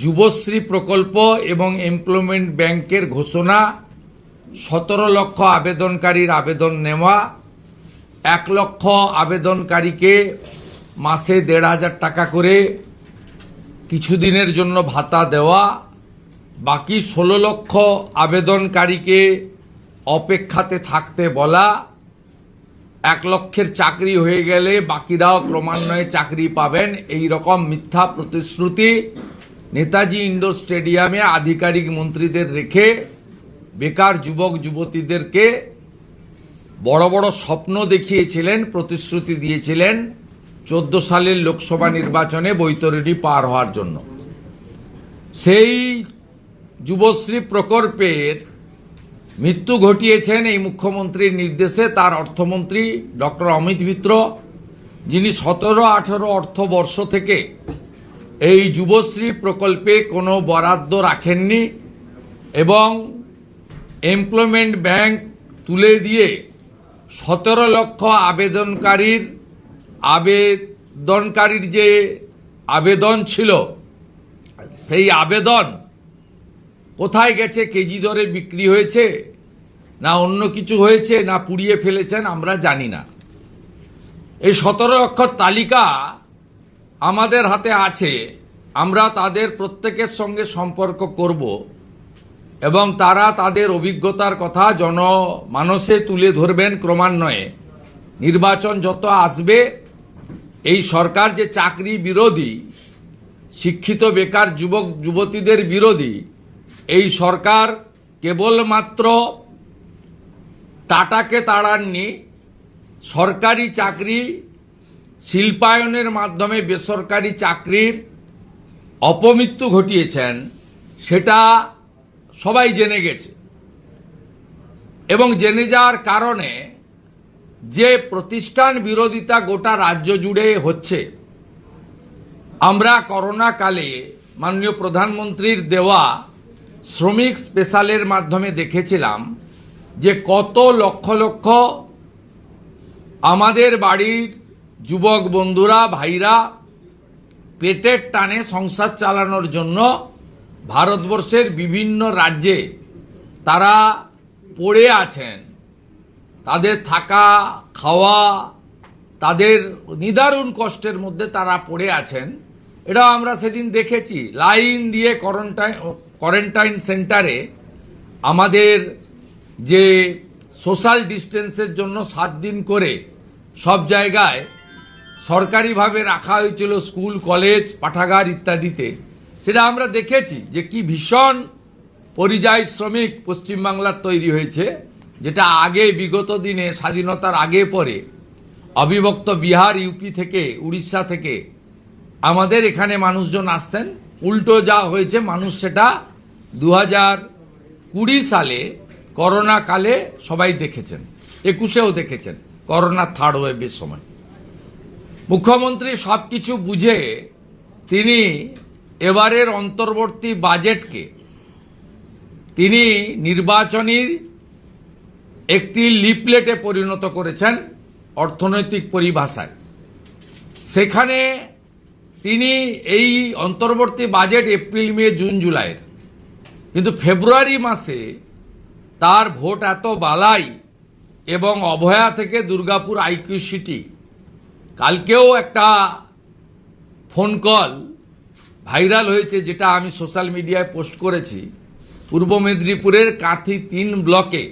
যুবশ্রী প্রকল্প এবং এমপ্লয়মেন্ট ব্যাংকের ঘোষণা 17 লক্ষ আবেদনকারীর আবেদন নেওয়া, 1 লক্ষ আবেদনকারীকে মাসে 1,500 টাকা করে কিছুদিনের জন্য ভাতা দেওয়া, বাকি 16 লক্ষ আবেদনকারীকে অপেক্ষাতে থাকতে বলা, 1 লক্ষের চাকরি হয়ে গেলে বাকিরাও ক্রমান্বয়ে চাকরি পাবেন, এই রকম মিথ্যা প্রতিশ্রুতি নেতাজি ইন্ডোর স্টেডিয়ামে আধিকারিক মন্ত্রীদের রেখে বেকার যুবক যুবতীদেরকে বড় বড় স্বপ্ন দেখিয়েছিলেন, প্রতিশ্রুতি দিয়েছিলেন 14 সালের লোকসভা নির্বাচনে বৈতরণী পার হওয়ার জন্য। সেই যুবশ্রী প্রকল্পের মৃত্যু ঘটিয়েছেন এই মুখ্যমন্ত্রীর নির্দেশে তার অর্থমন্ত্রী ডক্টর অমিত মিত্র, যিনি 17-18 অর্থবর্ষ থেকে এই যুবশ্রী প্রকল্পে কোনো বরাদ্দ রাখেননি এবং এমপ্লয়মেন্ট ব্যাংক তুলে দিয়ে 17 লক্ষ আবেদনকারীর যে আবেদন ছিল সেই আবেদন কোথায় গেছে, কেজি দরে বিক্রি হয়েছে না অন্য কিছু হয়েছে না পুড়িয়ে ফেলেছেন আমরা জানি না। এই 17 লক্ষর তালিকা আমাদের হাতে আছে, আমরা তাদের প্রত্যেকের সঙ্গে সম্পর্ক করব এবং তারা তাদের অভিজ্ঞতার কথা জনমানসে তুলে ধরবেন ক্রমান্বয়ে। নির্বাচন যত আসবে এই সরকার যে চাকরি বিরোধী, শিক্ষিত বেকার যুবক যুবতীদের বিরোধী, এই সরকার কেবলমাত্র টাটাকে তাড়াননি, সরকারি চাকরি শিল্পায়নের মাধ্যমে বেসরকারি চাকরির অপমৃত্যু ঘটিয়েছেন, সেটা সবাই জেনে গেছে। এবং জেনে যাওয়ার কারণে যে প্রতিষ্ঠান বিরোধিতা গোটা রাজ্য জুড়ে হচ্ছে, আমরা করোনা কালে মাননীয় প্রধানমন্ত্রীর দেওয়া শ্রমিক স্পেশালের মাধ্যমে দেখেছিলাম যে কত লক্ষ লক্ষ আমাদের বাড়ির যুবক বন্ধুরা ভাইরা পেটের টানে সংসার চালানোর জন্য ভারতবর্ষের বিভিন্ন রাজ্যে তারা পড়ে আছেন, তাদের থাকা খাওয়া তাদের নিদারুণ কষ্টের মধ্যে তারা পড়ে আছেন। এটাও আমরা সেদিন দেখেছি, লাইন দিয়ে কোয়ারেন্টাইন সেন্টারে আমাদের যে সোশ্যাল ডিস্টেন্সের জন্য 7 দিন করে সব জায়গায় সরকারিভাবে রাখা হয়েছিল, স্কুল কলেজ পাঠাগার ইত্যাদিতে, সেটা আমরা দেখেছি যে কি ভীষণ পরিযায়ী শ্রমিক পশ্চিমবাংলার তৈরি হয়েছে, যেটা আগে বিগত দিনে স্বাধীনতার আগে পরে অবিভক্ত বিহার, ইউপি থেকে, উড়িষ্যা থেকে আমাদের এখানে মানুষজন আসতেন। উল্টো যা হয়েছে, মানুষ সেটা 2020 সালে করোনা কালে সবাই দেখেছেন, 21-এও দেখেছেন করোনা থার্ড ওয়েভের সময়। মুখ্যমন্ত্রী সবকিছু বুঝে তিনি এবারের অন্তর্বর্তী বাজেটকে তিনি নির্বাচনীর একটি লিফলেটে পরিণত করেছেন অর্থনৈতিক পরিভাষায়। সেখানে তিনি এই অন্তর্বর্তী বাজেট এপ্রিল মে জুন জুলাইয়ের, কিন্তু ফেব্রুয়ারি মাসে তার ভোট এত বালাই এবং অভয়া থেকে দুর্গাপুর আইকিউ সিটি, কালকেও একটা ফোন কল ভাইরাল হয়েছে যেটা আমি সোশ্যাল মিডিয়ায় পোস্ট করেছি। পূর্ব মেদিনীপুরের কাঁথি 3 ব্লকে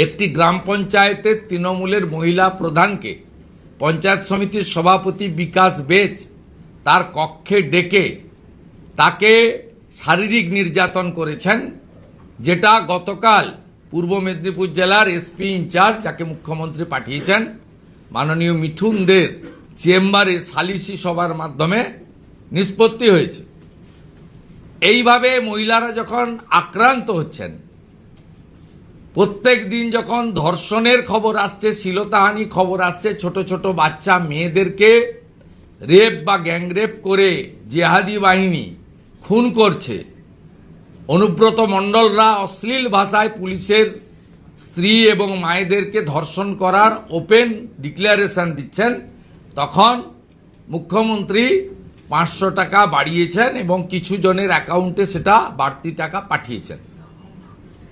একটি গ্রাম পঞ্চায়েতের তৃণমূলের মহিলা প্রধানকে পঞ্চায়েত সমিতির সভাপতি বিকাশ বেচ তার কক্ষে ডেকে তাকে শারীরিক নির্যাতন করেছেন, যেটা গতকাল পূর্ব মেদিনীপুর জেলার এসপি ইনচার্জ, যাকে মুখ্যমন্ত্রী পাঠিয়েছেন, মাননীয় মিঠুন দের চেম্বারে সালিসি সভার মাধ্যমে নিষ্পত্তি হয়েছে। এইভাবে মহিলারা যখন আক্রান্ত হচ্ছেন, প্রত্যেক দিন যখন ধর্ষণের খবর আসছে, শ্লীলতাহানি খবর আসছে, ছোট ছোট বাচ্চা মেয়েদেরকে রেপ বা গ্যাংরেপ করে জেহাদি বাহিনী খুন করছে, অনুব্রত মণ্ডলরা অশ্লীল ভাষায় পুলিশের স্ত্রী এবং মায়েদেরকে ধর্ষণ করার ওপেন ডিক্লারেশন দিচ্ছেন, তখন মুখ্যমন্ত্রী 500 টাকা বাড়িয়েছেন এবং কিছু জনের অ্যাকাউন্টে সেটা বাড়তি টাকা পাঠিয়েছেন।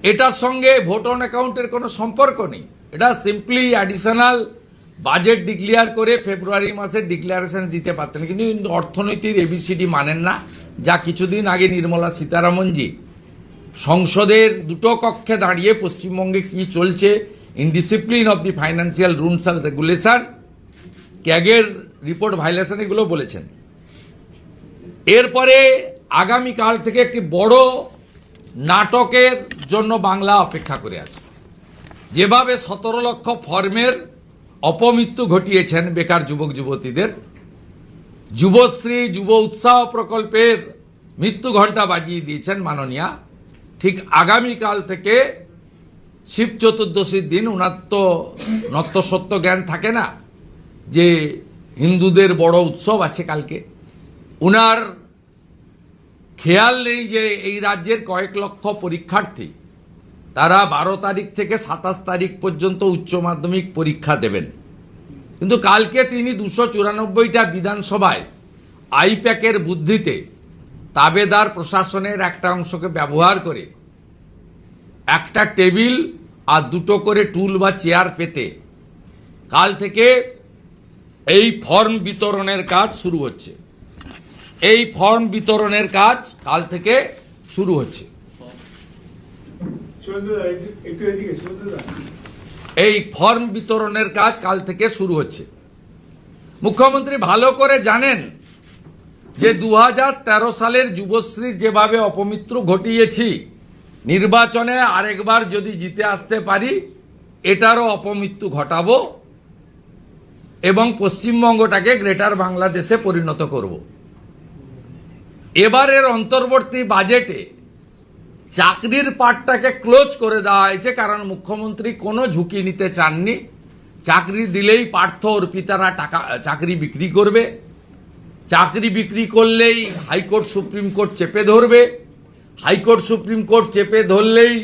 এটার সঙ্গে ভোট অন অ্যাকাউন্টের কোনো সম্পর্ক নেই। এটা সিম্পলি অ্যাডিশনাল বাজেট ডিক্লেয়ার করে ফেব্রুয়ারি মাসে ডিক্লারেশন দিতে পারতেন, কিন্তু অর্থনীতির এবিসিডি মানেন না। যা কিছুদিন আগে নির্মলা সীতারামনজি সংসদের দুটো কক্ষে দাঁড়িয়ে পশ্চিমবঙ্গে কি চলছে, indiscipline of the financial rules and regulation, ক্যাগের রিপোর্ট ভাইলেশন, এগুলো বলেছেন। এরপরে আগামীকাল থেকে একটি বড় নাটকের জন্য বাংলা অপেক্ষা করে আছে। যেভাবে 17 লক্ষ ফর্মের অপমৃত্যু ঘটিয়েছেন বেকার যুবক যুবতীদের, যুবশ্রী যুব উৎসাহ প্রকল্পের মৃত্যু ঘণ্টা বাজিয়ে দিয়েছেন মাননীয়া, ঠিক আগামীকাল থেকে শিব চতুর্দশীর দিন, উনার তো নত্যসত্য জ্ঞান থাকে না যে হিন্দুদের বড় উৎসব আছে কালকে, উনার খেয়াল নেই যে এই রাজ্যের কয়েক লক্ষ পরীক্ষার্থী তারা 12 তারিখ থেকে 27 তারিখ পর্যন্ত উচ্চ মাধ্যমিক পরীক্ষা দেবেন। কিন্তু কালকে তিনি 294টা বিধানসভায় আইপ্যাকের বুদ্ধিতে তাবেদার প্রশাসনের একটা অংশকে ব্যবহার করে একটা টেবিল আর দুটো করে টুল বা চেয়ার পেতে কাল থেকে এই ফর্ম বিতরণের কাজ শুরু হচ্ছে। এই ফর্ম বিতরণের কাজ কাল থেকে শুরু হচ্ছে। এই ফর্ম বিতরণের কাজ কাল থেকে শুরু হচ্ছে। মুখ্যমন্ত্রী ভালো করে জানেন যে 2013 সালের যুবশ্রীর যেভাবে অপমৃত্যু ঘটিয়েছি, নির্বাচনে আরেকবার যদি জিতে আসতে পারি এটারও অপমৃত্যু ঘটাবো এবং পশ্চিমবঙ্গটাকে গ্রেটার বাংলাদেশে পরিণত করব। এবারের অন্তর্বর্তী বাজেটে চাকরির পার্টটাকে ক্লোজ করে দেওয়া হয়েছে, কারণ মুখ্যমন্ত্রী কোনো ঝুঁকি নিতে চাননি। চাকরি দিলেই পার্থ অর্পিতারা টাকা চাকরি বিক্রি করবে, চাকরি বিক্রি করলেই হাইকোর্ট সুপ্রিম কোর্ট চেপে ধরবে, হাইকোর্ট সুপ্রিম কোর্ট চেপে ধরলেই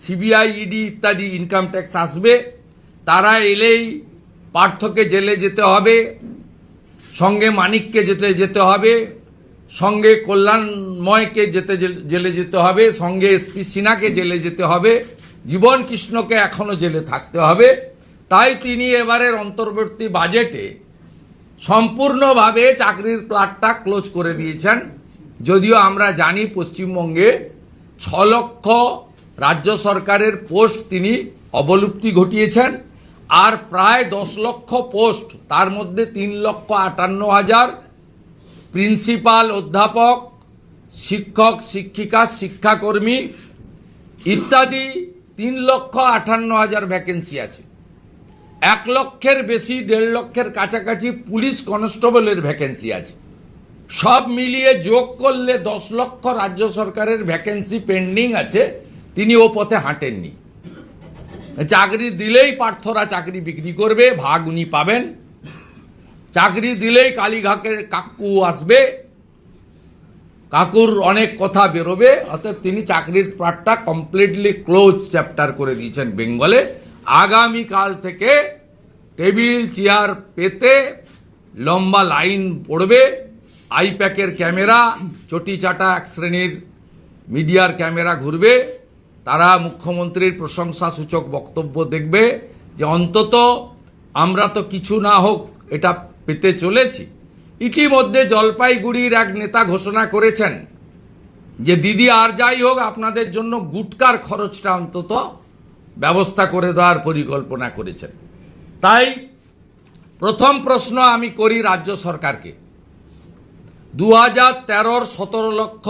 সিবিআই ইডি ইত্যাদি ইনকাম ট্যাক্স আসবে, তারা এলেই পার্থকে জেলে যেতে হবে, সঙ্গে মানিককে যেতে হবে, সঙ্গে কল্যাণময়কে জেলে যেতে হবে, সঙ্গে এসপি সিনহাকে জেলে যেতে হবে, জীবন কৃষ্ণকে এখনো জেলে থাকতে হবে। তাই তিনি এবারের অন্তর্বর্তী বাজেটে সম্পূর্ণভাবে চাকরির প্লাটটা ক্লোজ করে দিয়েছেন। যদিও আমরা জানি পশ্চিমবঙ্গে 6 লক্ষ রাজ্য সরকারের পোস্ট তিনি অবলুপ্তি ঘটিয়েছেন, আর প্রায় 10 লক্ষ পোস্ট, তার মধ্যে 3,58,000 প্রিন্সিপাল, অধ্যাপক, শিক্ষক, শিক্ষিকা, শিক্ষাকর্মী ইত্যাদি 3,58,000 ভ্যাকেন্সি আছে। 1 লক্ষের বেশি, 1.5 লক্ষের কাছাকাছি পুলিশ কনস্টেবলের ভ্যাকেন্সি আছে। সব মিলিয়ে যোগ করলে 10 লক্ষ রাজ্য সরকারের ভ্যাকেন্সি পেন্ডিং আছে। তিনি ও পথে হাঁটেননি। চাকরি দিলেই পার্থরা চাকরি বিক্রি করবে, ভাগ উনি পাবেন। চাকরি দিলেই কালীঘাটের কাকু আসবে, কাকুর অনেক কথা বেরোবে। অর্থাৎ তিনি চাকরির পার্টটা কমপ্লিটলি ক্লোজ চ্যাপ্টার করে দিয়েছেন বেঙ্গলে। আগামীকাল থেকে টেবিল চেয়ার পেতে লম্বা লাইন পড়বে, আইপ্যাকের ক্যামেরা, চটি চাটা এক শ্রেণীর মিডিয়ার ক্যামেরা ঘুরবে, তারা মুখ্যমন্ত্রীর প্রশংসা সূচক বক্তব্য দেখবে যে অন্তত আমরা তো কিছু না হোক এটা পেতে চলেছি। ইতিমধ্যে জলপাইগুড়ির এক নেতা ঘোষণা করেছেন যে দিদি আর যাই হোক আপনাদের জন্য গুটকার খরচটা অন্তত ব্যবস্থা করে দেওয়ার পরিকল্পনা করেছেন। তাই প্রথম প্রশ্ন আমি করি রাজ্য সরকারকে, 2013 17 লক্ষ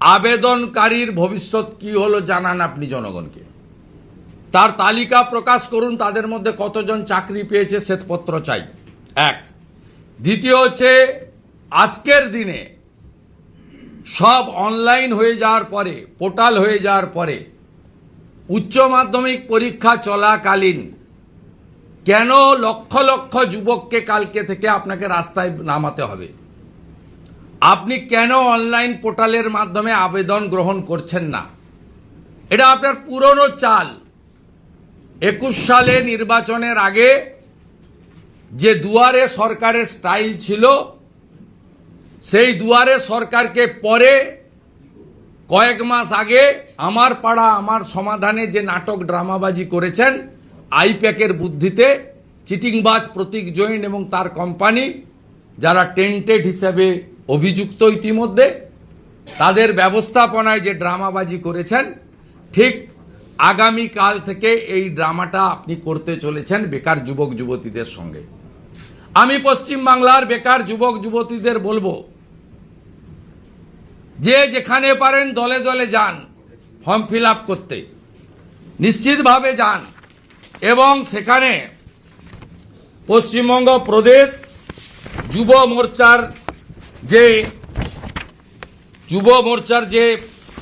আবেদনকারীর ভবিষ্যৎ কি হলো জানান আপনি জনগণকে। তার তালিকা প্রকাশ করুন, তাদের মধ্যে কতজন চাকরি পেয়েছে শ্বেতপত্র চাই। এক। দ্বিতীয় হচ্ছে, আজকের দিনে সব অনলাইন হয়ে যাওয়ার পরে, পোর্টাল হয়ে যাওয়ার পরে, উচ্চ মাধ্যমিক পরীক্ষা চলাকালীন কেন লক্ষ লক্ষ যুবককে কালকে থেকে আপনাকে রাস্তায় নামাতে হবে? আপনি কেন অনলাইন পোর্টালের মাধ্যমে আবেদন গ্রহণ করছেন না? এটা আপনার পুরনো চাল। 21 সালে নির্বাচনের আগে যে দুয়ারে সরকারের স্টাইল ছিল, সেই দুয়ারে সরকারকে পরে কয়েক মাস আগে আমার পাড়া আমার সমাধানে যে নাটক ড্রামাবাজি করেছেন আইপ্যাকের বুদ্ধিতে চিটিংবাজ প্রতীক জৈন এবং তার কোম্পানি, যারা টেন্টেড হিসেবে অভিযুক্ত ইতিমধ্যে, তাদের ব্যবস্থাপনায় যে ড্রামাবাজি করেছেন, ঠিক আগামী কাল থেকে এই ড্রামাটা আপনি করতে চলেছেন বেকার যুবক যুবতীদের সঙ্গে। আমি পশ্চিম বাংলার বেকার যুবক যুবতীদের বলবো, যে যেখানে পারেন দলে দলে যান ফর্ম ফিল আপ করতে, নিশ্চিতভাবে যান এবং সেখানে পশ্চিমবঙ্গ প্রদেশ যুব মোর্চার যে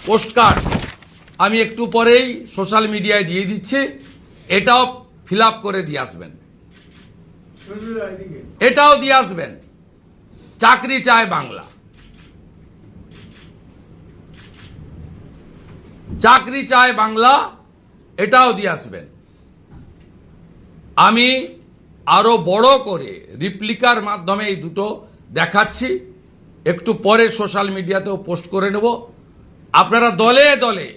পোস্টকার্ড আমি একটু পরেই সোশ্যাল মিডিয়ায় দিয়ে দিচ্ছি, এটাও ফিল আপ করে দিয়ে আসবেন, এটাও দিয়ে আসবেন। চাকরি চায় বাংলা, চাকরি চায় বাংলা, এটাও দিয়ে আসবেন। আমি আরো বড় করে রিপ্লিকার মাধ্যমে এই দুটো দেখাচ্ছি, একটু পরে সোশ্যাল মিডিয়াতেও পোস্ট করে নেব। আপনারা দলে দলে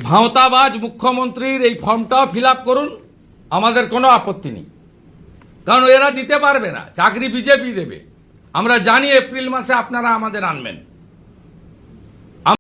ভাঁওতাবাজ মুখ্যমন্ত্রীর এই ফর্মটাও ফিল আপ করুন, আমাদের কোনো আপত্তি নেই, কারণ এরা দিতে পারবে না, চাকরি বিজেপি দেবে। আমরা জানি এপ্রিল মাসে আপনারা আমাদের আনবেন।